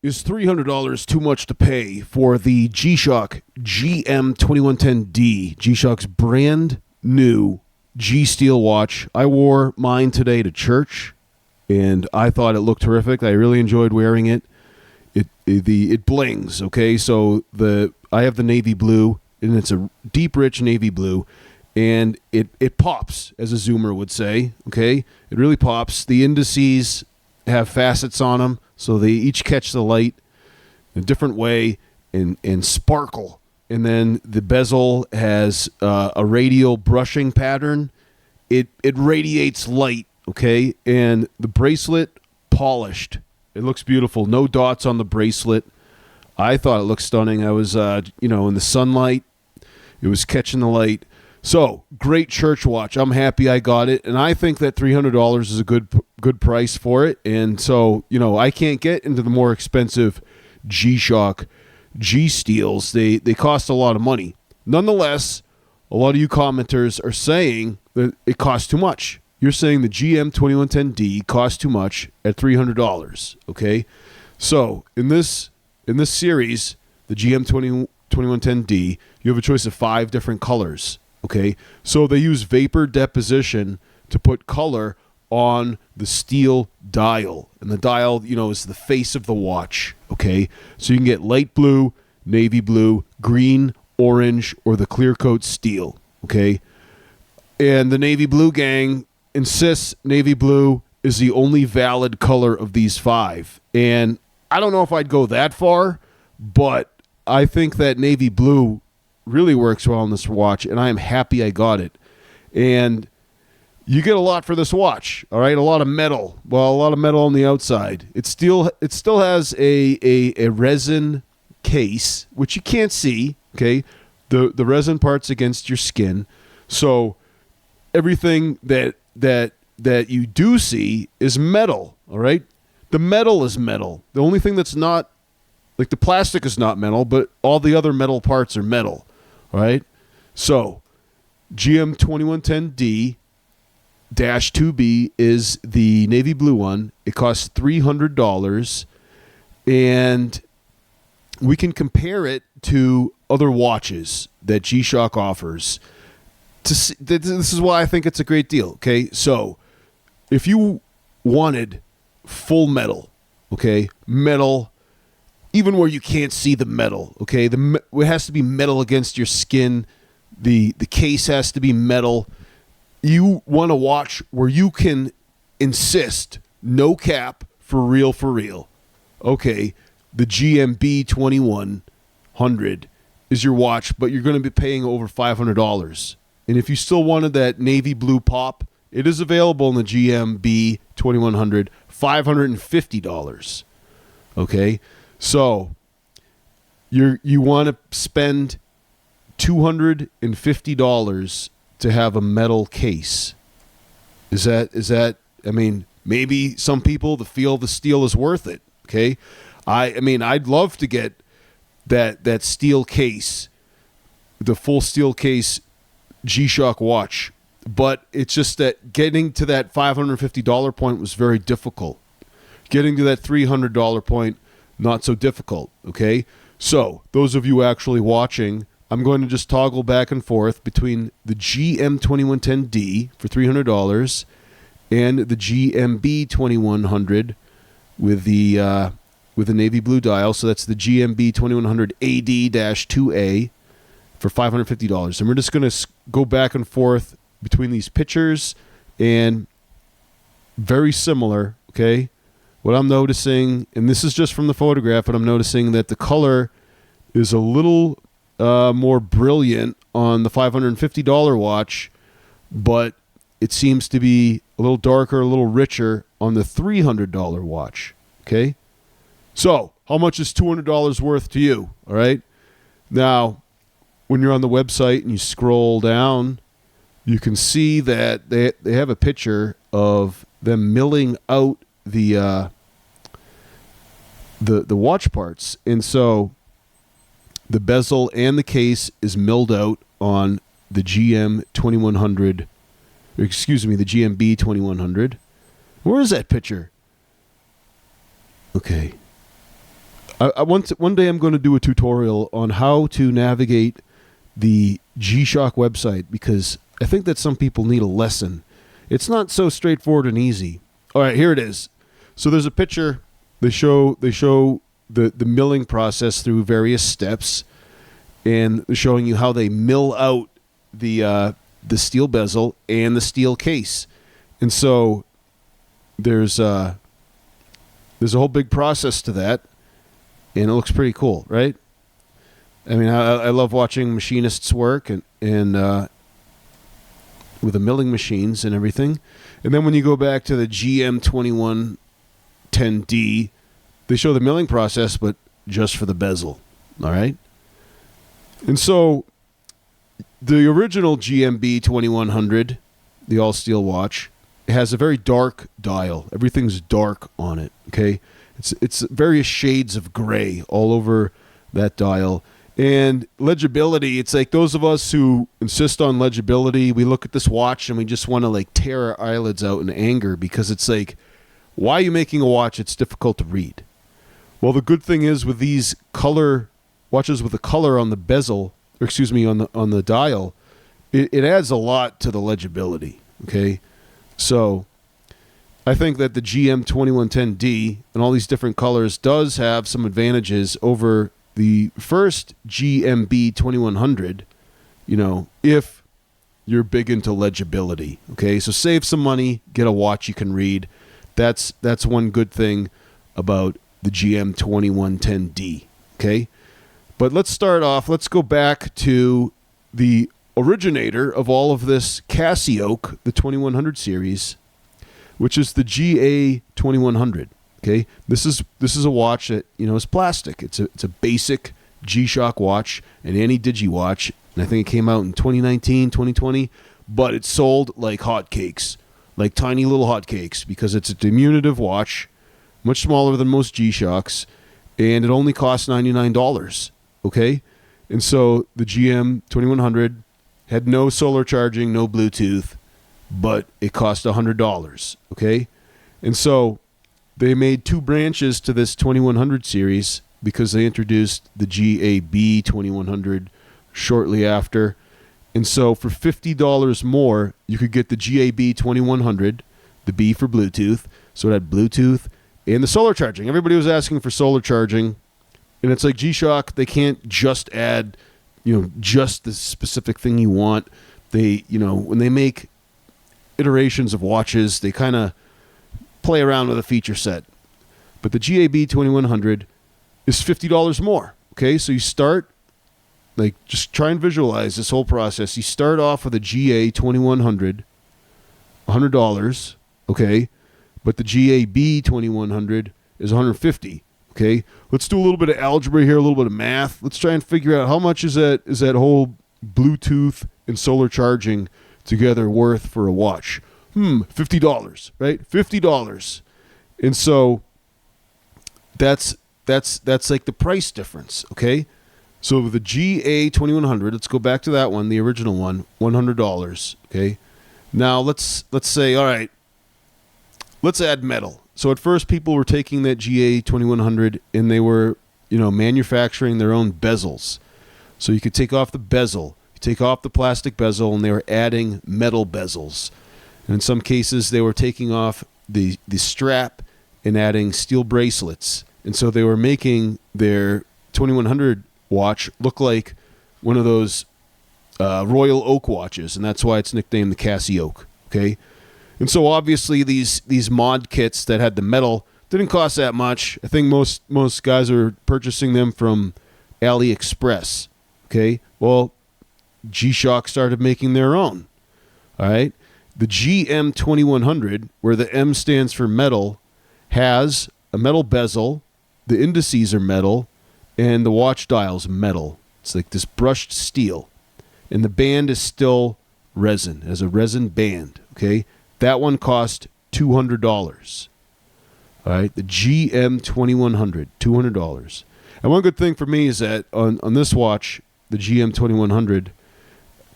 Is $300 too much to pay for the GShock GM-2110D, GShock's brand new G-Steel watch? I wore mine today to church, and I thought it looked terrific. I really enjoyed wearing it. It blings, okay? So I have the navy blue, and it's a deep, rich navy blue, and it pops, as a zoomer would say, okay? It really pops. The indices have facets on them, so they each catch the light in a different way and sparkle. And then the bezel has a radial brushing pattern. It radiates light, okay? And the bracelet, polished. It looks beautiful. No dots on the bracelet. I thought it looked stunning. I was, in the sunlight. It was catching the light. So, great church watch. I'm happy I got it, and I think that $300 is a good price for it. And so, I can't get into the more expensive GShock G-Steels. They cost a lot of money. Nonetheless, a lot of you commenters are saying that it costs too much. You're saying the GM-2110D costs too much at $300, okay? So, in this series, the GM-2110D, you have a choice of 5 different colors. Okay, so they use vapor deposition to put color on the steel dial. And the dial, is the face of the watch. Okay, so you can get light blue, navy blue, green, orange, or the clear coat steel. Okay, and the navy blue gang insists navy blue is the only valid color of these 5. And I don't know if I'd go that far, but I think that navy blue really works well on this watch, and I am happy I got it. And you get a lot for this watch, all right? A lot of metal. Well, a lot of metal on the outside. It still has a resin case, which you can't see, okay? The resin part's against your skin. So everything that you do see is metal, all right? The metal is metal. The only thing that's not, like the plastic is not metal, but all the other metal parts are metal. All right, so GM-2110D-2B is the navy blue one. It costs $300, and we can compare it to other watches that GShock offers. This is why I think it's a great deal, okay? So if you wanted full metal, okay, metal, even where you can't see the metal, okay? It has to be metal against your skin. The case has to be metal. You want a watch where you can insist, no cap, for real. Okay, the GMB-2100 is your watch, but you're going to be paying over $500. And if you still wanted that navy blue pop, it is available in the GMB-2100, $550. Okay? So you want to spend $250 to have a metal case. Is that I mean, maybe some people, the feel of the steel is worth it, okay? I mean, I'd love to get that steel case, the full steel case GShock watch, but it's just that getting to that $550 point was very difficult. Getting to that $300 point, not so difficult, okay? So, those of you actually watching, I'm going to just toggle back and forth between the GM-2110D for $300 and the GMB-2100 with the navy blue dial. So that's the GMB-2100AD-2A for $550. And we're just going to go back and forth between these pictures, and very similar, okay? What I'm noticing, and this is just from the photograph, but I'm noticing that the color is a little more brilliant on the $550 watch, but it seems to be a little darker, a little richer on the $300 watch, okay? So, how much is $200 worth to you, all right? Now, when you're on the website and you scroll down, you can see that they have a picture of them milling out the watch parts, and so the bezel and the case is milled out on the GM-2100. Excuse me, the GMB-2100. Where is that picture? Okay, One day I'm going to do a tutorial on how to navigate the GShock website, because I think that some people need a lesson. It's not so straightforward and easy. All right, here it is. So there's a picture. They show the milling process through various steps, and they're showing you how they mill out the steel bezel and the steel case. And so there's a whole big process to that, and it looks pretty cool, right? I mean, I love watching machinists work and with the milling machines and everything. And then when you go back to the GM-2110D, they show the milling process, but just for the bezel, all right? And so the original GMB-2100, the all-steel watch, it has a very dark dial. Everything's dark on it, okay? It's various shades of gray all over that dial. And legibility, it's like those of us who insist on legibility, we look at this watch and we just want to like tear our eyelids out in anger, because it's like, why are you making a watch it's difficult to read? Well, the good thing is with these color watches with the color on the bezel, or excuse me, on the dial, it adds a lot to the legibility, okay? So I think that the GM-2110D and all these different colors does have some advantages over the first GMB-2100, you know, if you're big into legibility, okay? So save some money, get a watch you can read. That's one good thing about the GM-2110D, okay? But let's start off, let's go back to the originator of all of this Casio, the 2100 series, which is the GA-2100. Okay, this is a watch that, you know, is plastic. It's a basic GShock watch, an anti-digi watch, and I think it came out in 2019, 2020, but it sold like hotcakes, like tiny little hotcakes, because it's a diminutive watch, much smaller than most GShocks, and it only costs $99. Okay, and so the GM-2100 had no solar charging, no Bluetooth, but it cost $100. Okay, and so they made two branches to this 2100 series because they introduced the GAB-2100 shortly after. And so for $50 more, you could get the GAB-2100, the B for Bluetooth. So it had Bluetooth and the solar charging. Everybody was asking for solar charging. And it's like GShock, they can't just add, you know, just the specific thing you want. They, you know, when they make iterations of watches, they kind of play around with a feature set. But the GAB-2100 is $50 more. Okay, so you start, like, just try and visualize this whole process. You start off with a GA-2100, $100, okay, but the GAB-2100 is $150. Okay, let's do a little bit of algebra here, a little bit of math. Let's try and figure out how much is that whole Bluetooth and solar charging together worth for a watch. $50, right? $50. And so that's like the price difference, okay? So the GA-2100, let's go back to that one, the original one, $100, okay? Now let's say, all right, let's add metal. So at first people were taking that GA-2100 and they were, you know, manufacturing their own bezels. So you could take off the bezel, you take off the plastic bezel, and they were adding metal bezels. And in some cases, they were taking off the strap and adding steel bracelets. And so they were making their 2100 watch look like one of those Royal Oak watches, and that's why it's nicknamed the Casio. Okay, and so obviously these mod kits that had the metal didn't cost that much. I think most guys are purchasing them from AliExpress. Okay, well, GShock started making their own. All right. The GM-2100, where the M stands for metal, has a metal bezel, the indices are metal, and the watch dial's metal. It's like this brushed steel. And the band is still resin, as a resin band, okay? That one cost $200. All right, the GM-2100, $200. And one good thing for me is that on this watch, the GM-2100,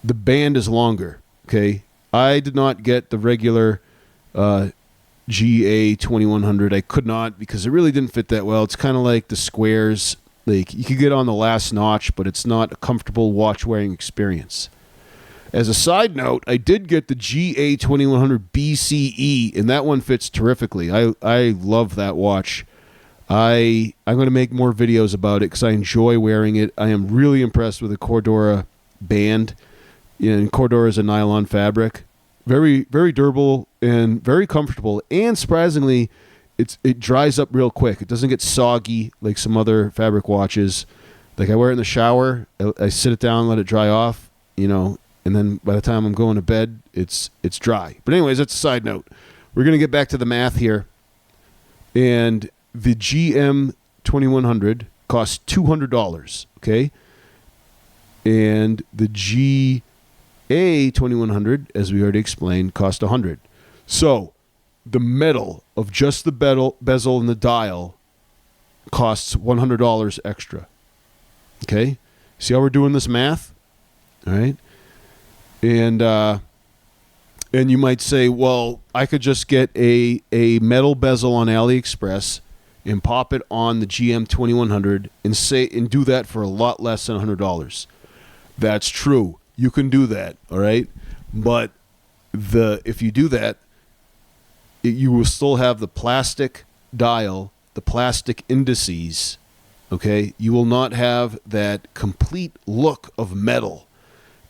the band is longer, okay? I did not get the regular GA-2100. I could not because it really didn't fit that well. It's kind of like the squares. Like you could get on the last notch, but it's not a comfortable watch wearing experience. As a side note, I did get the GA-2100 BCE, and that one fits terrifically. I love that watch. I'm going to make more videos about it because I enjoy wearing it. I am really impressed with the Cordura band. And Cordura is a nylon fabric. Very, very durable and very comfortable. And surprisingly, it dries up real quick. It doesn't get soggy like some other fabric watches. Like I wear it in the shower. I sit it down, let it dry off, and then by the time I'm going to bed, it's dry. But anyways, that's a side note. We're going to get back to the math here. And the GM-2100 costs $200, okay? And the GA-2100, as we already explained, cost $100. So the metal of just the bezel and the dial costs $100 extra. Okay? See how we're doing this math? All right? And you might say, well, I could just get a metal bezel on AliExpress and pop it on the GM-2100 and do that for a lot less than $100. That's true. You can do that, all right? But if you do that, you will still have the plastic dial, the plastic indices, okay? You will not have that complete look of metal.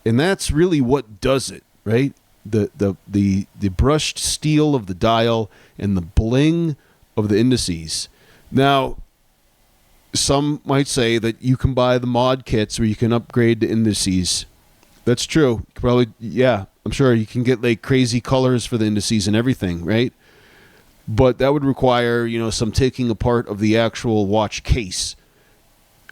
And that's really what does it, right? The brushed steel of the dial and the bling of the indices. Now, some might say that you can buy the mod kits where you can upgrade the indices. That's true. Probably, yeah, I'm sure you can get like crazy colors for the indices and everything, right? But that would require, some taking apart of the actual watch case.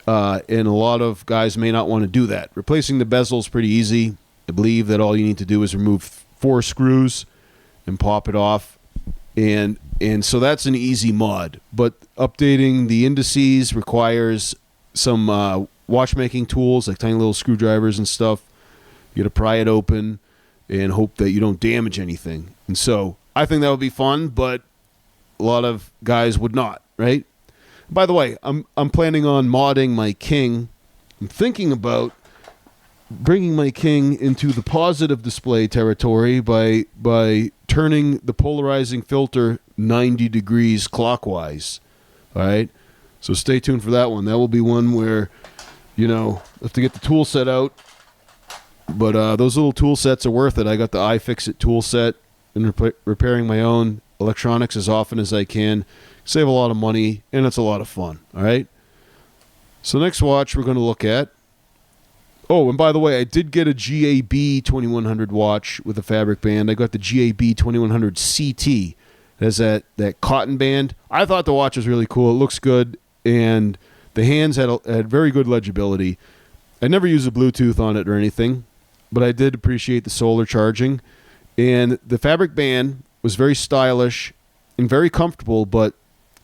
And a lot of guys may not want to do that. Replacing the bezel is pretty easy. I believe that all you need to do is remove 4 screws and pop it off. And so that's an easy mod. But updating the indices requires some watchmaking tools, like tiny little screwdrivers and stuff. You got to pry it open and hope that you don't damage anything. And so I think that would be fun, but a lot of guys would not, right? By the way, I'm planning on modding my King. I'm thinking about bringing my King into the positive display territory by turning the polarizing filter 90 degrees clockwise. All right? So stay tuned for that one. That will be one where, have to get the tool set out. But those little tool sets are worth it. I got the iFixit tool set and repairing my own electronics as often as I can. Save a lot of money, and it's a lot of fun. All right? So next watch we're going to look at. Oh, and by the way, I did get a GAB-2100 watch with a fabric band. I got the GAB-2100 CT. It has that cotton band. I thought the watch was really cool. It looks good, and the hands had very good legibility. I never used a Bluetooth on it or anything, but I did appreciate the solar charging. And the fabric band was very stylish and very comfortable, but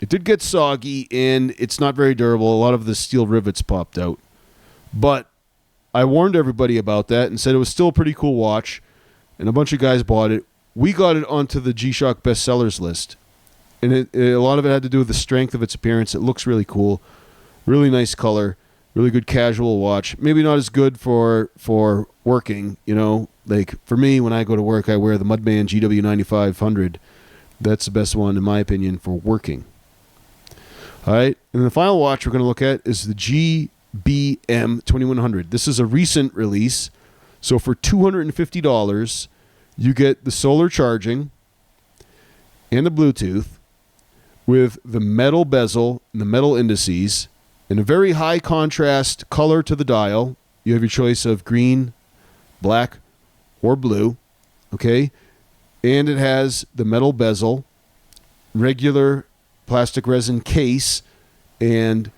it did get soggy, and it's not very durable. A lot of the steel rivets popped out. But I warned everybody about that and said it was still a pretty cool watch, and a bunch of guys bought it. We got it onto the GShock bestsellers list, and a lot of it had to do with the strength of its appearance. It looks really cool, really nice color, really good casual watch. Maybe not as good for working, Like for me, when I go to work, I wear the Mudman GW-9500. That's the best one, in my opinion, for working. All right, and the final watch we're going to look at is the GBM-2100. This is a recent release, so for $250, you get the solar charging and the Bluetooth with the metal bezel and the metal indices and a very high contrast color to the dial. You have your choice of green, black, or blue, okay? And it has the metal bezel, regular plastic resin case, and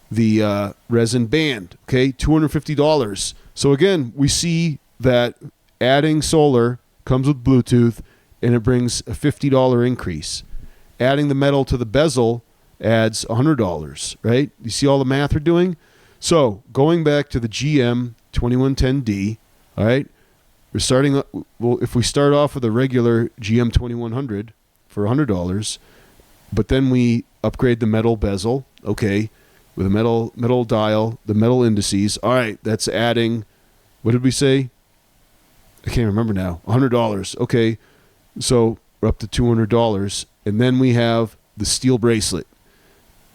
the resin band, okay? $250. So again, we see that adding solar comes with Bluetooth, and it brings a $50 increase. Adding the metal to the bezel adds $100, right? You see all the math we're doing? So going back to the GM-2110D, all right, we're starting. Well, if we start off with a regular GM-2100, for $100, but then we upgrade the metal bezel, okay, with a metal dial, the metal indices. All right, that's adding, what did we say? I can't remember now. $100. Okay, so we're up to $200, and then we have the steel bracelet,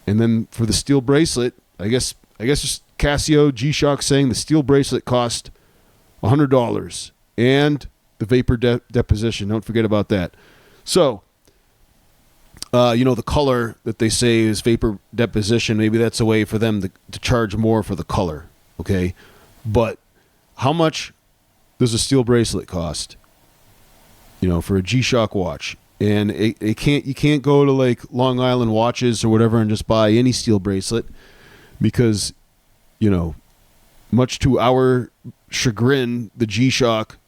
and then for the steel bracelet, I guess just Casio GShock saying the steel bracelet cost $100, and the vapor deposition. Don't forget about that. So, the color that they say is vapor deposition. Maybe that's a way for them to charge more for the color. Okay, but how much does a steel bracelet cost? For a G-Shock watch, and you can't go to like Long Island Watches or whatever and just buy any steel bracelet, because much to our chagrin, the G-Shock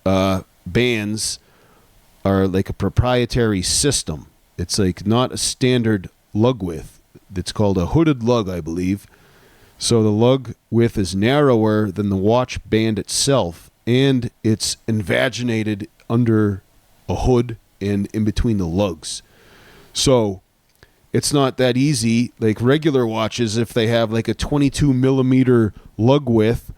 bands are like a proprietary system. It's like not a standard lug width. It's called a hooded lug, I believe. So the lug width is narrower than the watch band itself, and it's invaginated under a hood and in between the lugs. So it's not that easy. Like regular watches, if they have like a 22 millimeter lug width,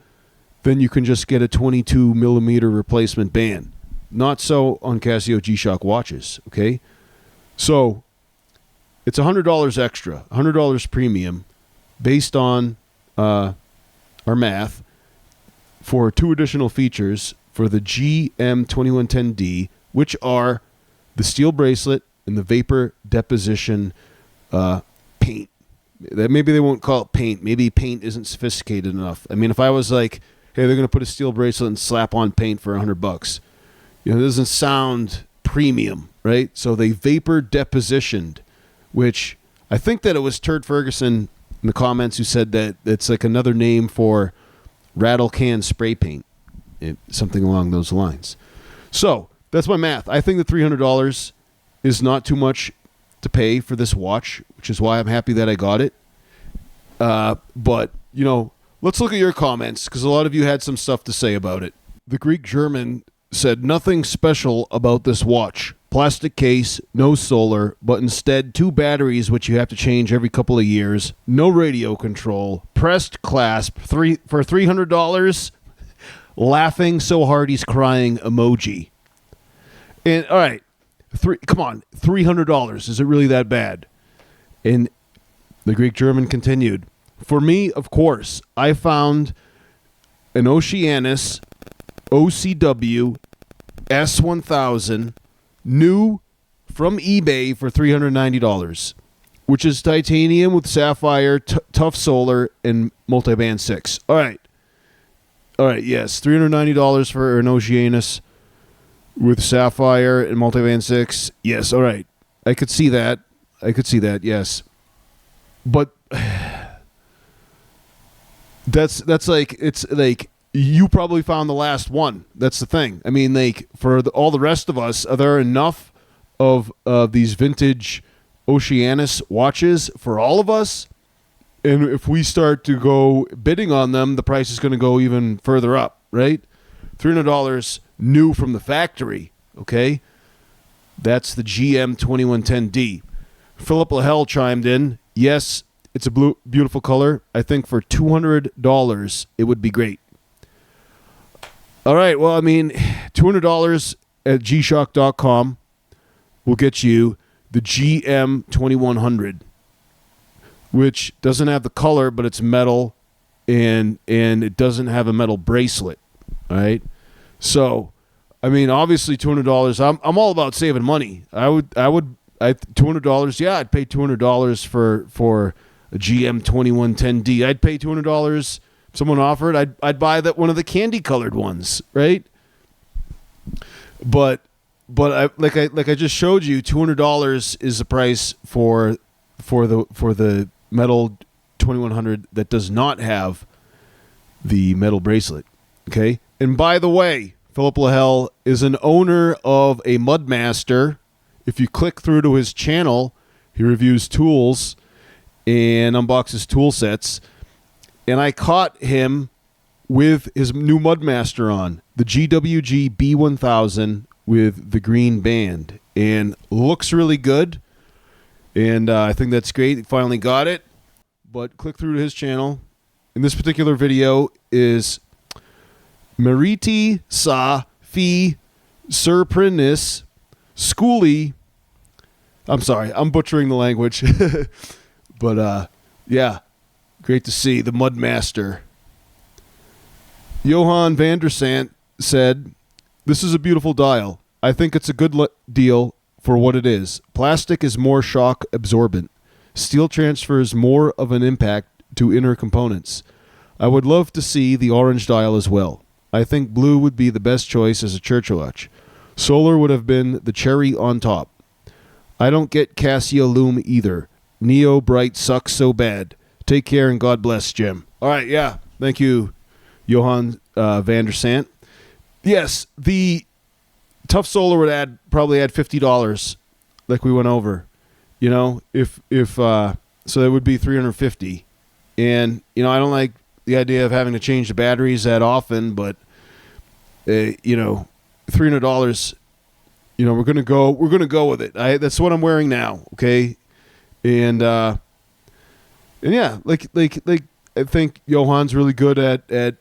then you can just get a 22 millimeter replacement band. Not so on Casio G-Shock watches, okay? So it's $100 extra, $100 premium, based on our math, for 2 additional features for the GM-2110D, which are the steel bracelet and the vapor deposition paint. Maybe they won't call it paint. Maybe paint isn't sophisticated enough. I mean, if I was like, hey, they're going to put a steel bracelet and slap on paint for $100, it doesn't sound premium, right? So they vapor depositioned, which I think that it was Turd Ferguson in the comments who said that it's like another name for rattle can spray paint, something along those lines. So that's my math. I think the $300 is not too much to pay for this watch, which is why I'm happy that I got it. But, let's look at your comments, because a lot of you had some stuff to say about it. The Greek German said nothing special about this watch. Plastic case, no solar, but instead 2 batteries which you have to change every couple of years, no radio control, pressed clasp, for $300, laughing so hard he's crying emoji. And all right, come on, $300, is it really that bad? And the Greek German continued, for me, of course, I found an Oceanus OCW S1000 new from eBay for $390, which is titanium with sapphire, tough solar, and multiband 6. All right, yes, $390 for an Oceanus with sapphire and multiband 6. Yes, all right, I could see that, yes. But that's like, it's like, you probably found the last one. That's the thing. I mean, like, for all the rest of us, are there enough of these vintage Oceanus watches for all of us? And if we start to go bidding on them, the price is going to go even further up, right? $300 new from the factory, okay? That's the GM-2110D. Philip Lahell chimed in. Yes, it's a beautiful color. I think for $200, it would be great. All right, well, I mean, $200 at GShock.com will get you the GM-2100, which doesn't have the color, but it's metal, and it doesn't have a metal bracelet, all right? So, I mean, obviously $200, I'm all about saving money. $200, yeah, I'd pay $200 for a GM-2110D. I'd pay $200. Someone offered, I'd buy that one of the candy colored ones, right? But I just showed you, $200 is the price for the metal 2100 that does not have the metal bracelet. Okay, and by the way, Philip Lahell is an owner of a Mudmaster. If you click through to his channel, he reviews tools and unboxes tool sets. And I caught him with his new Mudmaster on, the GWG B1000 with the green band. and looks really good. And I think that's great. He finally got it. But click through to his channel. And this particular video is Meriti Sa Fi Surprinis Schoolie. I'm sorry, I'm butchering the language. But yeah, great to see the Mudmaster. Johan Vander said, "This is a beautiful dial. I think it's a good deal for what it is. Plastic is more shock absorbent. Steel transfers more of an impact to inner components. I would love to see the orange dial as well. I think blue would be the best choice as a church watch. Solar would have been the cherry on top. I don't get Casio Lume either. Neo Bright sucks so bad. Take care and God bless, Jim." All right, yeah. Thank you, Johan Vander Sant. Yes, the Tough Solar would probably add $50, like we went over. You know, if so that would be $350. And you know, I don't like the idea of having to change the batteries that often, but you know, $300. You know, we're gonna go with it. That's what I'm wearing now. Okay, and yeah, like I think Johan's really good at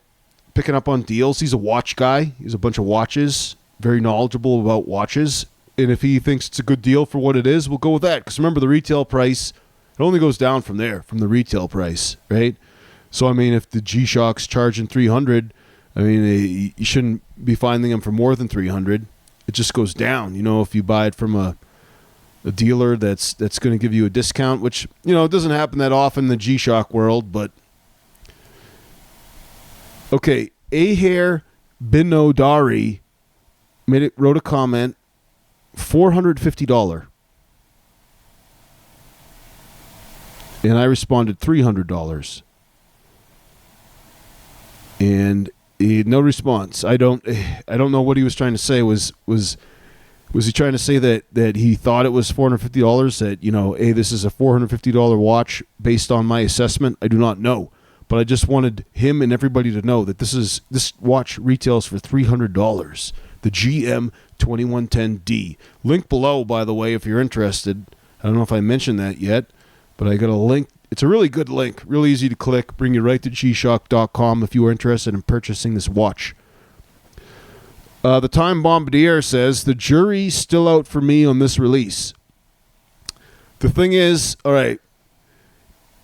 picking up on deals. He's a watch guy. He's a bunch of watches. Very knowledgeable about watches. And if he thinks it's a good deal for what it is, we'll go with that. Because remember, the retail price, it only goes down from there, from the retail price, right? So, I mean, if the G-Shock's charging $300, I mean, you shouldn't be finding them for more than $300. It just goes down. You know, if you buy it from a dealer that's going to give you a discount, which, you know, it doesn't happen that often in the G-Shock world, but... Okay, Ahir Bodari wrote a comment, $450. And I responded $300. And he had no response. I don't know what he was trying to say. Was he trying to say that he thought it was $450? That, you know, hey, this is a $450 watch based on my assessment? I do not know. But I just wanted him and everybody to know that this watch retails for $300. The GM-2110D. Link below, by the way, if you're interested. I don't know if I mentioned that yet, but I got a link. It's a really good link. Really easy to click. Bring you right to GShock.com if you are interested in purchasing this watch. The Time Bombadier says, "The jury's still out for me on this release." The thing is, all right,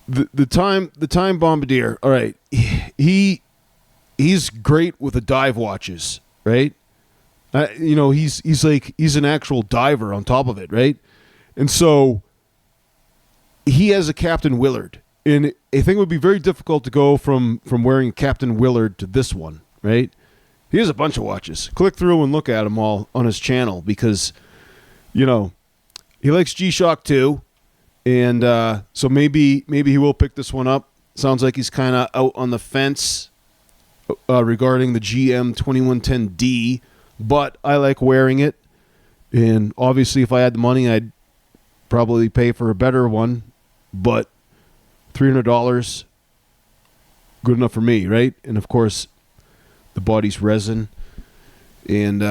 the time Bombadier, all right, he's great with the dive watches, right? You know, he's an actual diver on top of it, right? And so he has a Captain Willard, and I think it would be very difficult to go from wearing Captain Willard to this one, right? He has a bunch of watches. Click through and look at them all on his channel because, you know, he likes G-Shock too. And so maybe he will pick this one up. Sounds like he's kind of out on the fence regarding the GM-2110D, but I like wearing it. And obviously, if I had the money, I'd probably pay for a better one. But $300, good enough for me, right? And of course, the body's resin. And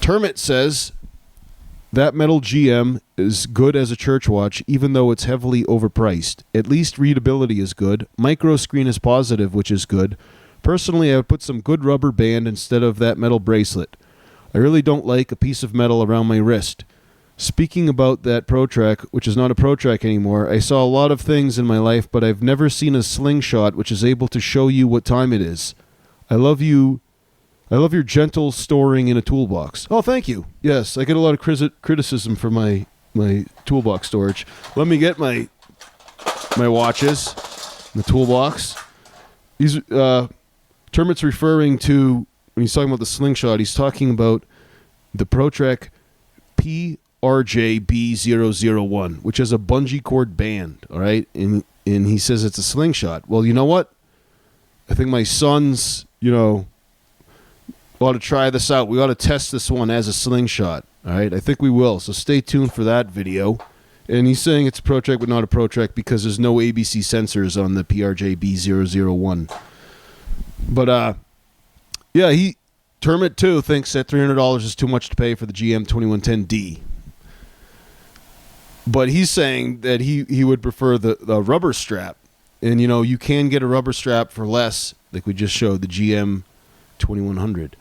Termit says, "That metal GM is good as a church watch, even though it's heavily overpriced. At least readability is good. Micro screen is positive, which is good. Personally, I would put some good rubber band instead of that metal bracelet. I really don't like a piece of metal around my wrist. Speaking about that ProTrack, which is not a ProTrack anymore, I saw a lot of things in my life, but I've never seen a slingshot which is able to show you what time it is. I love your gentle storing in a toolbox." Oh, thank you. Yes, I get a lot of criticism for my toolbox storage. Let me get my watches in the toolbox. These Termit's referring to, when he's talking about the slingshot, he's talking about the ProTrack PRJB001, which has a bungee cord band, all right? And he says it's a slingshot. Well, you know what? I think my sons, you know, ought to try this out. We ought to test this one as a slingshot, all right? I think we will, so stay tuned for that video. And he's saying it's a ProTrack but not a ProTrack because there's no ABC sensors on the PRJB001. But, yeah, Termit 2 thinks that $300 is too much to pay for the GM-2110D. But he's saying that he would prefer the rubber strap. And, you can get a rubber strap for less, like we just showed, the GM-2100.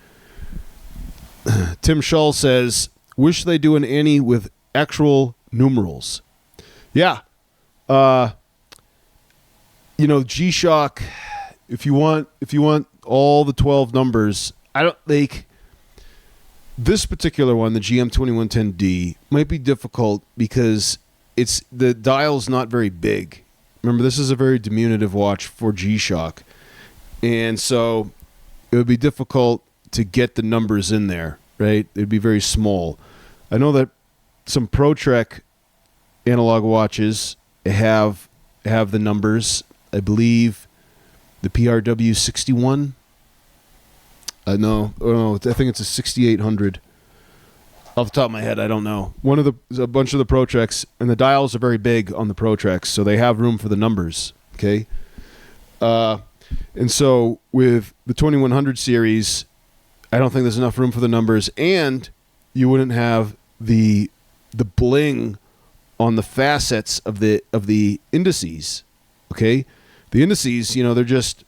Tim Shull says, wish they do an Annie with actual numerals. Yeah. GShock, if you want all the 12 numbers, I don't think this particular one, the GM-2110D, might be difficult because the dial's not very big. Remember, this is a very diminutive watch for GShock. And so it would be difficult to get the numbers in there, right? It'd be very small. I know that some ProTrek analog watches have the numbers. I believe the PRW 61. No, I think it's a 6800. Off the top of my head, I don't know. A bunch of the ProTreks, and the dials are very big on the ProTreks, so they have room for the numbers. Okay, and so with the 2100 series, I don't think there's enough room for the numbers, and you wouldn't have the bling on the facets of the indices. Okay, the indices, they're just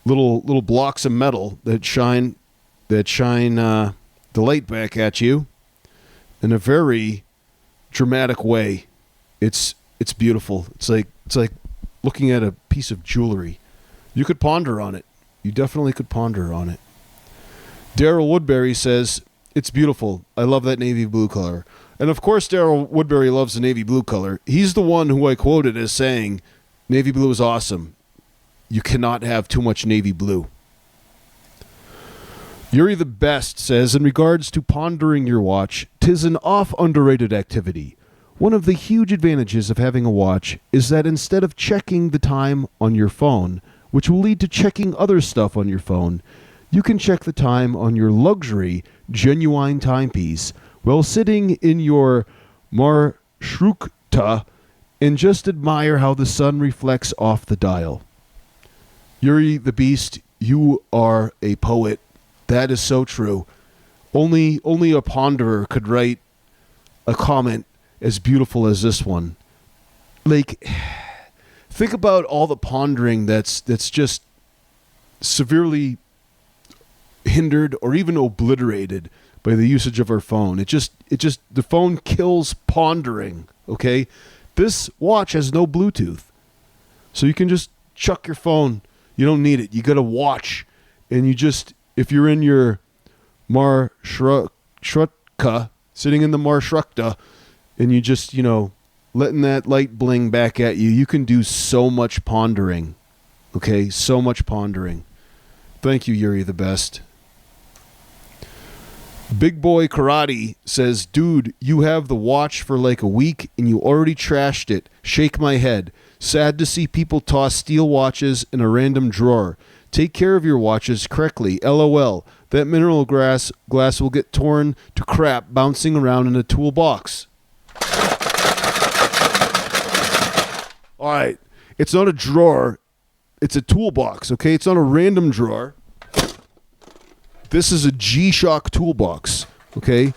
little blocks of metal that shine the light back at you in a very dramatic way. It's beautiful. It's like looking at a piece of jewelry. You could ponder on it. You definitely could ponder on it. Daryl Woodbury says, it's beautiful. I love that navy blue color. And of course Daryl Woodbury loves the navy blue color. He's the one who I quoted as saying, navy blue is awesome. You cannot have too much navy blue. Yuri the Beast says, in regards to pondering your watch, 'tis an oft-underrated activity. One of the huge advantages of having a watch is that instead of checking the time on your phone, which will lead to checking other stuff on your phone, you can check the time on your luxury, genuine timepiece while sitting in your marshrutka and just admire how the sun reflects off the dial. Yuri the Beast, you are a poet. That is so true. Only a ponderer could write a comment as beautiful as this one. Like, think about all the pondering that's just severely hindered or even obliterated by the usage of our phone. It just the phone kills pondering, okay? This watch has no Bluetooth. So you can just chuck your phone. You don't need it. You got a watch, and you just, if you're in your marshrutka, sitting in the marshrutka, and you just, letting that light bling back at you, you can do so much pondering. Okay? So much pondering. Thank you, Yuri the Beast. Big Boy Karate says, dude, you have the watch for like a week and you already trashed it. Shake my head. Sad to see people toss steel watches in a random drawer. Take care of your watches correctly. LOL. That mineral glass will get torn to crap bouncing around in a toolbox. All right. It's not a drawer. It's a toolbox, okay? It's not a random drawer. This is a GShock toolbox, okay?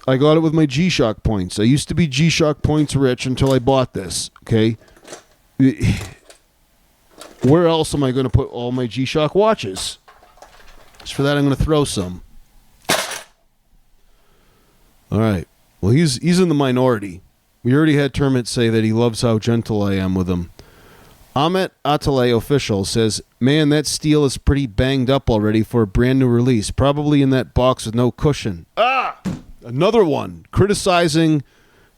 I got it with my GShock points. I used to be GShock points rich until I bought this, okay? Where else am I going to put all my GShock watches? Just for that, I'm going to throw some. All right. Well, he's in the minority. We already had Termit say that he loves how gentle I am with him. AHTofficial says, man, that steel is pretty banged up already for a brand new release. Probably in that box with no cushion. Another one. Criticizing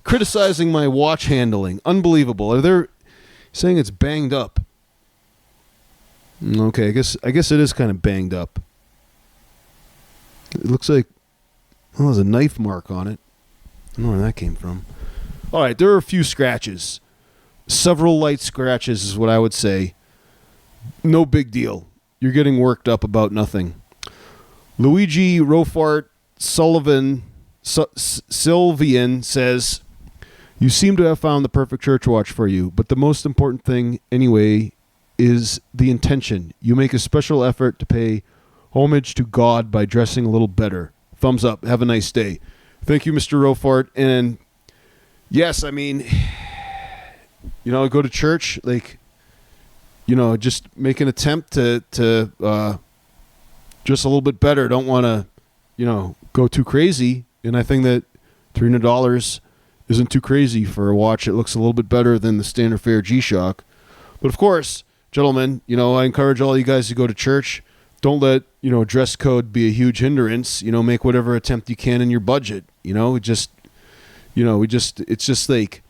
my watch handling. Unbelievable. Are they saying it's banged up? Okay, I guess it is kind of banged up. It looks like there's a knife mark on it. I don't know where that came from. All right, there are a few scratches. Several light scratches is what I would say. No big deal. You're getting worked up about nothing. Luigi Rofart Sylvian says, you seem to have found the perfect church watch for you, but the most important thing, anyway, is the intention. You make a special effort to pay homage to God by dressing a little better. Thumbs up. Have a nice day. Thank you, Mr. Rofart. And yes, I mean, I go to church, like, just make an attempt to dress a little bit better. Don't want to, go too crazy. And I think that $300 isn't too crazy for a watch. It looks a little bit better than the standard fare GShock. But of course, gentlemen, I encourage all you guys to go to church. Don't let, dress code be a huge hindrance. Make whatever attempt you can in your budget. It's just like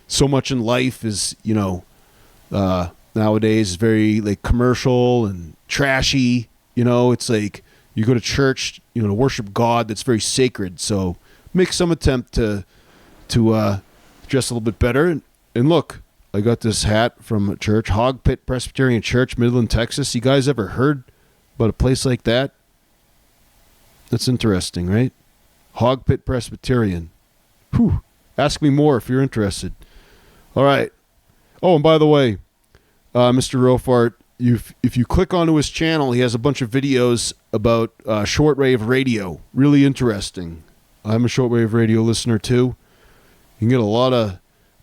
so much in life is, nowadays very like commercial and trashy. It's like you go to church, to worship God. That's very sacred. So make some attempt to dress a little bit better. And look, I got this hat from a church, Hog Pit Presbyterian Church, Midland, Texas. You guys ever heard about a place like that? That's interesting, right? Hog Pit Presbyterian. Whew. Ask me more if you're interested. All right. Oh, and by the way, Mr. Rofart, if you click onto his channel, he has a bunch of videos about shortwave radio. Really interesting. I'm a shortwave radio listener too. You can get a lot of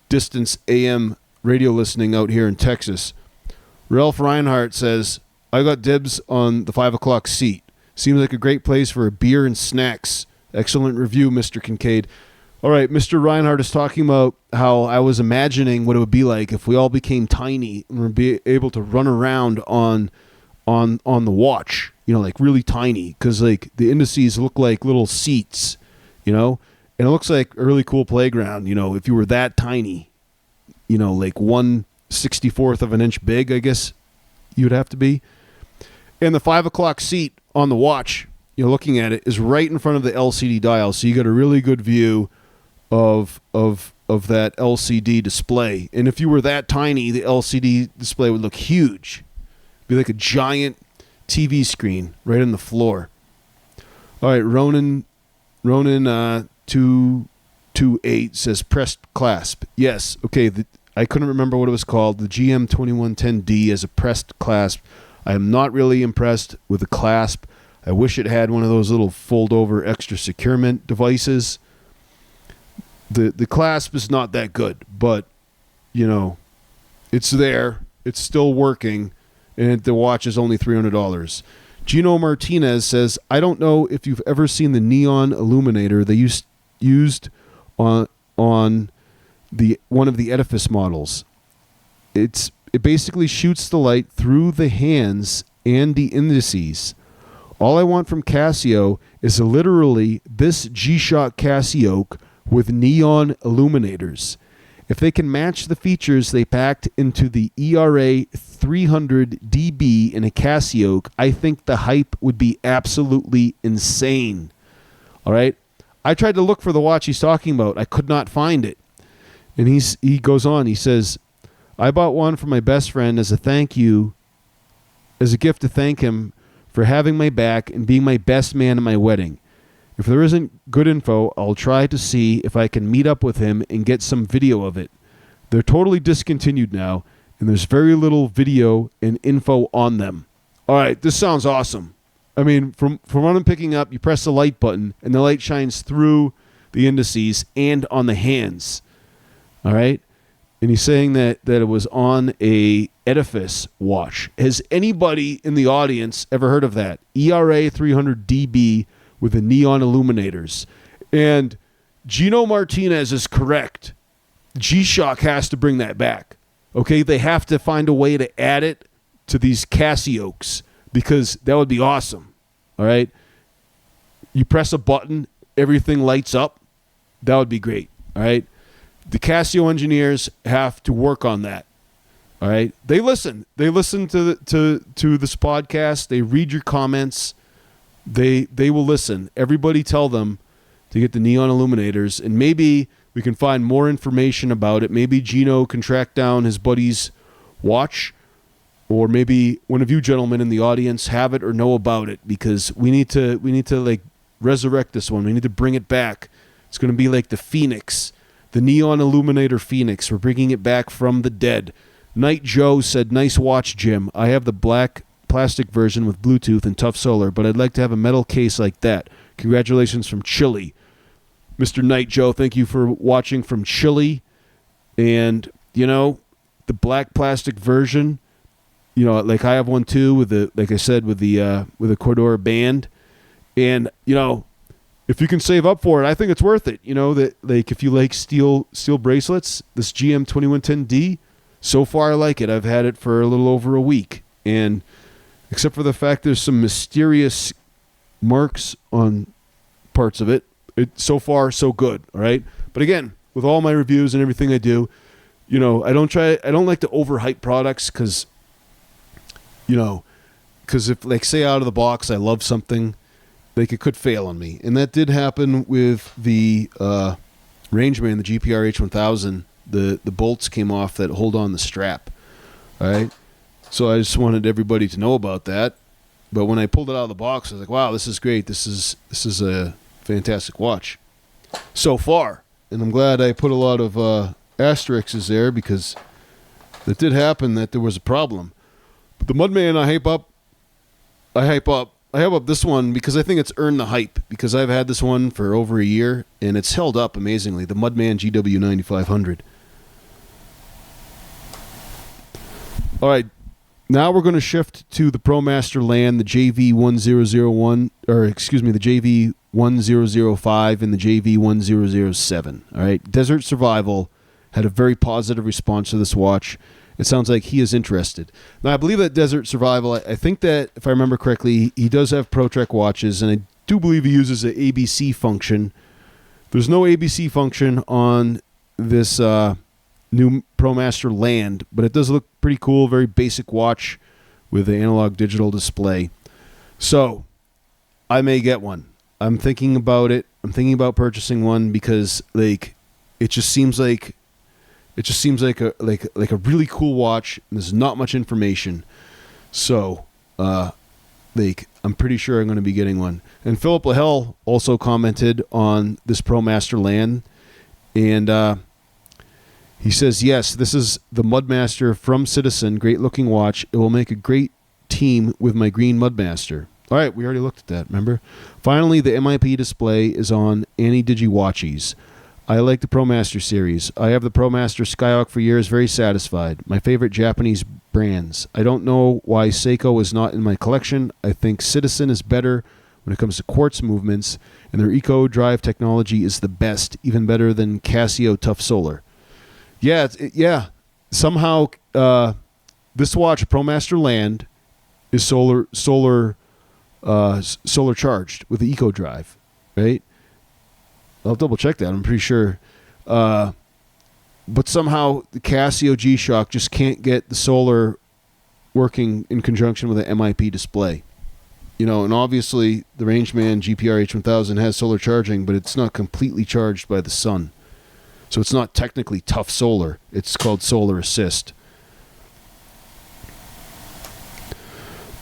distance AM radio listening out here in Texas. Ralph Reinhardt says, I got dibs on the 5 o'clock seat. Seems like a great place for a beer and snacks. Excellent review, Mr. Kinkade. All right, Mr. Reinhardt is talking about how I was imagining what it would be like if we all became tiny and would be able to run around on the watch, like really tiny, because like the indices look like little seats, and it looks like a really cool playground, if you were that tiny, like 1/64 of an inch big, I guess you'd have to be. And the 5 o'clock seat on the watch, looking at it, is right in front of the LCD dial, so you got a really good view of that LCD display. And if you were that tiny, the LCD display would look huge. Be like a giant TV screen right on the floor. All right, Ronan 228 says pressed clasp. Yes, okay, I couldn't remember what it was called. The GM-2110D as a pressed clasp. I am not really impressed with the clasp. I wish it had one of those little fold-over extra securement devices. The clasp is not that good, but, it's there. It's still working, and the watch is only $300. Gino Martinez says, I don't know if you've ever seen the neon illuminator they used on one of the Edifice models. It basically shoots the light through the hands and the indices. All I want from Casio is literally this GShock Casio with neon illuminators. If they can match the features they packed into the ERA 300DB in a Casio, I think the hype would be absolutely insane. All right? I tried to look for the watch he's talking about. I could not find it. And he goes on. He says, I bought one for my best friend as a thank you, as a gift to thank him for having my back and being my best man at my wedding. If there isn't good info, I'll try to see if I can meet up with him and get some video of it. They're totally discontinued now, and there's very little video and info on them. All right, this sounds awesome. I mean, from what I'm picking up, you press the light button, and the light shines through the indices and on the hands. All right? And he's saying that it was on a Edifice watch. Has anybody in the audience ever heard of that? ERA 300DB with the neon illuminators. And Gino Martinez is correct. GShock has to bring that back. Okay? They have to find a way to add it to these Casios because that would be awesome. All right? You press a button, everything lights up. That would be great. All right? The Casio engineers have to work on that. All right? They listen. They listen to this podcast. They read your comments. They will listen. Everybody tell them to get the neon illuminators, and maybe we can find more information about it. Maybe Gino can track down his buddy's watch, or maybe one of you gentlemen in the audience have it or know about it, because we need to like resurrect this one. We need to bring it back. It's going to be like the Phoenix, the neon illuminator Phoenix. We're bringing it back from the dead. Night Joe said, nice watch, Jim. I have the black plastic version with Bluetooth and tough solar, but I'd like to have a metal case like that. Congratulations from Chile. Mr. Knight Joe, thank you for watching from Chile. And, the black plastic version, like I have one too with like I said, with the Cordura band. And, if you can save up for it, I think it's worth it. That like if you like steel bracelets, this GM-2110D, so far I like it. I've had it for a little over a week. And except for the fact there's some mysterious marks on parts of it, so far so good. All right. But again, with all my reviews and everything I do, I don't like to overhype products because if, like, say out of the box, I love something, like, it could fail on me. And that did happen with the Rangeman, the GPR H1000. The bolts came off that hold on the strap. All right. So I just wanted everybody to know about that. But when I pulled it out of the box, I was like, wow, this is great. This is a fantastic watch so far. And I'm glad I put a lot of asterisks there because it did happen that there was a problem. But the Mudman I hype up this one because I think it's earned the hype because I've had this one for over a year and it's held up amazingly. The Mudman GW-9500. All right. Now we're going to shift to the ProMaster Land, the JV1001, the JV1005 and the JV1007. All right. Desert Survival had a very positive response to this watch. It sounds like he is interested. Now, I believe that Desert Survival, I think that, if I remember correctly, he does have ProTrek watches, and I do believe he uses an ABC function. There's no ABC function on this new ProMaster Land, but it does look pretty cool, very basic watch with the analog digital display. So, I may get one. I'm thinking about it. I'm thinking about purchasing one because, like, it just seems like a really cool watch. There's not much information, so I'm pretty sure I'm going to be getting one. And Philip Lahell also commented on this ProMaster Land, and he says, yes, this is the Mudmaster from Citizen. Great looking watch. It will make a great team with my green Mudmaster. All right, we already looked at that, remember? Finally, the MIP display is on Anti-Digi Watchies. I like the ProMaster series. I have the ProMaster Skyhawk for years, very satisfied. My favorite Japanese brands. I don't know why Seiko is not in my collection. I think Citizen is better when it comes to quartz movements, and their Eco Drive technology is the best, even better than Casio Tough Solar. Yeah. Somehow, this watch, ProMaster Land, is solar charged with the Eco Drive, right? I'll double check that. I'm pretty sure. But somehow the Casio GShock just can't get the solar working in conjunction with an MIP display. And obviously the Rangeman GPR H1000 has solar charging, but it's not completely charged by the sun. So it's not technically tough solar. It's called solar assist.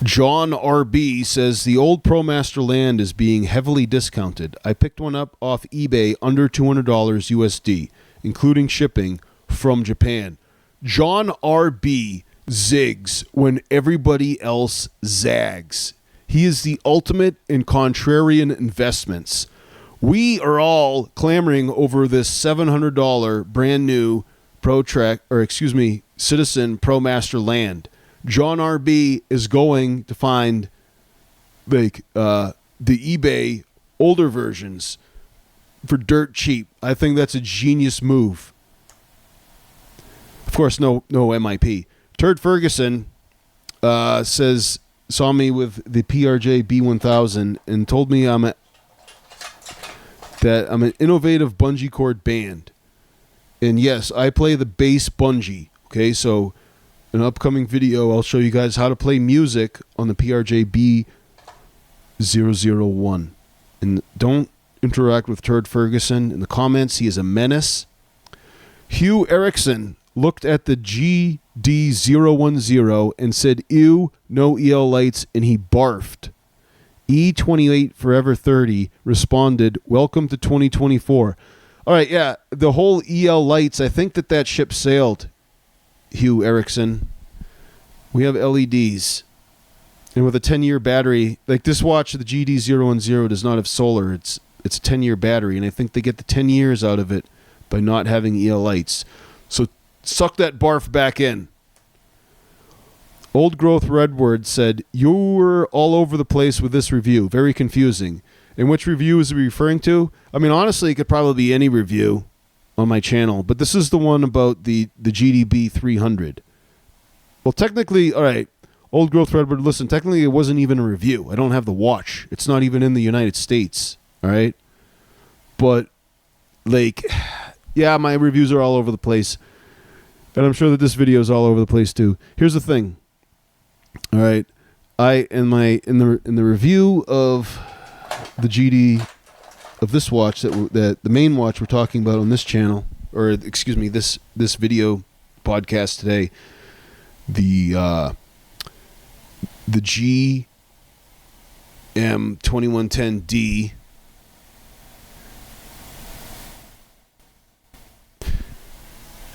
John RB says the old ProMaster Land is being heavily discounted. I picked one up off eBay under $200 USD, including shipping from Japan. John RB zigs when everybody else zags. He is the ultimate in contrarian investments. We are all clamoring over this $700 brand new Citizen ProMaster Land. John RB is going to find the eBay older versions for dirt cheap. I think that's a genius move. Of course, no MIP. Turd Ferguson saw me with the PRJ B1000 and told me I'm an innovative bungee cord band. And yes, I play the bass bungee. Okay, so in an upcoming video, I'll show you guys how to play music on the PRJ B001. And don't interact with Turd Ferguson. In the comments, he is a menace. Hugh Erickson looked at the GD010 and said, ew, no EL lights, and he barfed. E28 Forever 30 responded, welcome to 2024. All right, yeah, the whole EL lights, I think that ship sailed, Hugh Erickson. We have LEDs. And with a 10-year battery, like this watch, the GD010 does not have solar. It's a 10-year battery, and I think they get the 10 years out of it by not having EL lights. So suck that barf back in. OldGrowRed said, you were all over the place with this review. Very confusing. And which review is he referring to? I mean, honestly, it could probably be any review on my channel, but this is the one about the GDB 300. Well, technically, all right, OldGrowRed, listen, technically it wasn't even a review. I don't have the watch. It's not even in the United States, all right? But, like, yeah, my reviews are all over the place, and I'm sure that this video is all over the place too. Here's the thing. All right, in the review of the GD of this watch that the main watch we're talking about on this channel, or excuse me, this video podcast today, the GM-2110D.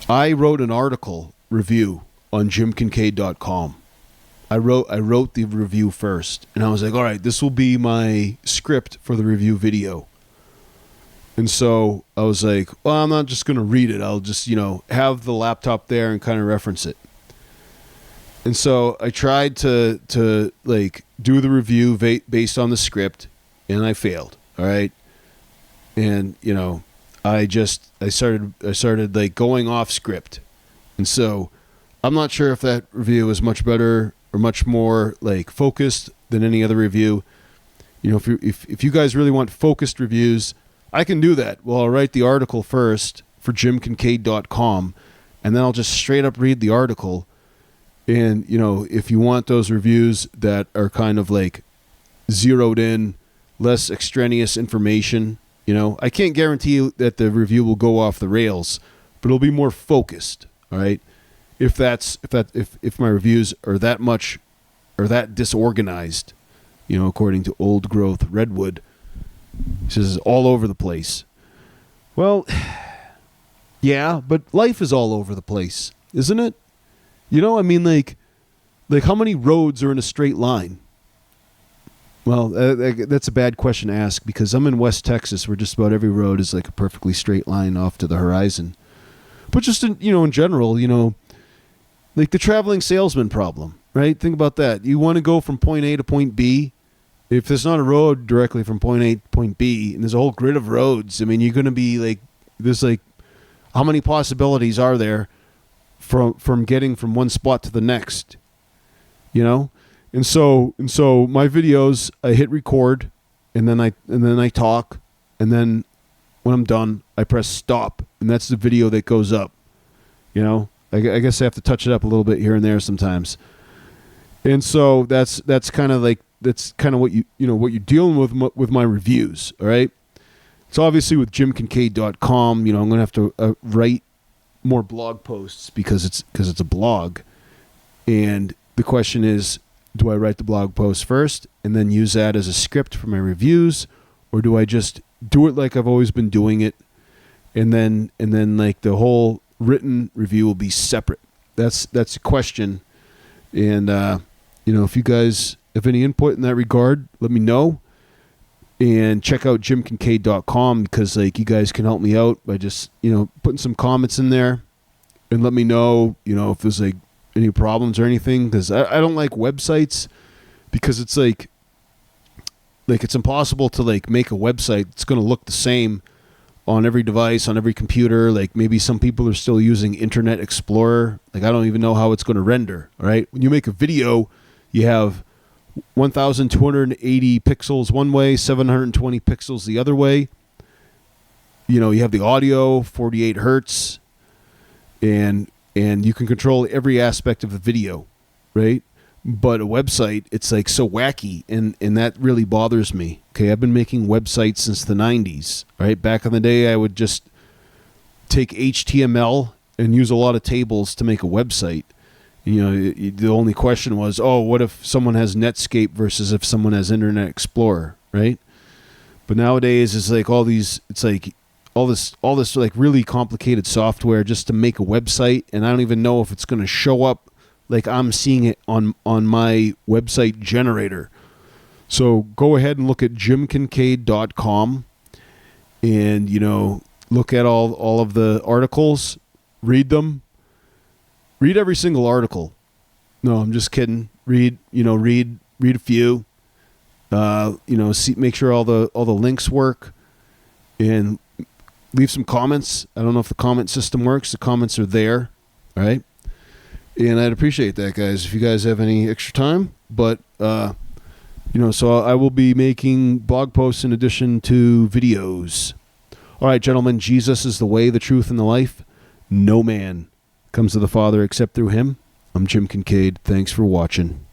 I wrote an article review on jimkinkade.com. I wrote the review first, and I was like, all right, this will be my script for the review video. And so I was like, well, I'm not just going to read it. I'll just, have the laptop there and kind of reference it. And so I tried to like do the review based on the script, and I failed. All right. And, I started like going off script. And so I'm not sure if that review is much better or much more like focused than any other review. If you guys really want focused reviews, I can do that. Well, I'll write the article first for jimkinkade.com, and then I'll just straight up read the article. And, if you want those reviews that are kind of like zeroed in, less extraneous information, I can't guarantee you that the review will go off the rails, but it'll be more focused. All right. If my reviews are that much or that disorganized, according to OldGrowRed, he says all over the place. Well, yeah, but life is all over the place, isn't it? I mean, like how many roads are in a straight line? Well, that's a bad question to ask because I'm in West Texas where just about every road is like a perfectly straight line off to the horizon. But just in general, like the traveling salesman problem, right? Think about that. You want to go from point A to point B. If there's not a road directly from point A to point B, and there's a whole grid of roads, I mean, you're going to be like, there's like, how many possibilities are there from getting from one spot to the next? And so my videos, I hit record, and then I talk, and then when I'm done, I press stop, and that's the video that goes up. I guess I have to touch it up a little bit here and there sometimes. And so that's kind of like what what you're dealing with my reviews. All right. So obviously with jimkinkade.com, I'm going to have to write more blog posts because it's a blog. And the question is, do I write the blog post first and then use that as a script for my reviews, or do I just do it like I've always been doing it, and then like the whole written review will be separate? That's a question. And if you guys have any input in that regard, let me know. And check out jimkinkade.com because like you guys can help me out by just putting some comments in there and let me know if there's like any problems or anything, because I don't like websites because it's like it's impossible to like make a website that's going to look the same on every device, on every computer. Like maybe some people are still using Internet Explorer. Like I don't even know how it's going to render. All right. When you make a video, you have 1,280 pixels one way, 720 pixels the other way. You have the audio, 48 hertz, and you can control every aspect of the video, right? But a website, it's like so wacky, and that really bothers me. Okay, I've been making websites since the 90s, right? Back in the day, I would just take HTML and use a lot of tables to make a website. The only question was, what if someone has Netscape versus if someone has Internet Explorer, right? But nowadays, it's like all this like really complicated software just to make a website, and I don't even know if it's going to show up like I'm seeing it on my website generator. So go ahead and look at jimkinkade.com and, you know, look at all of the articles, read them. Read every single article. No, I'm just kidding. Read a few. Make sure all the links work, and leave some comments. I don't know if the comment system works. The comments are there, right? And I'd appreciate that, guys, if you guys have any extra time. But so I will be making blog posts in addition to videos. All right, gentlemen, Jesus is the way, the truth, and the life. No man comes to the Father except through him. I'm Jim Kinkade. Thanks for watching.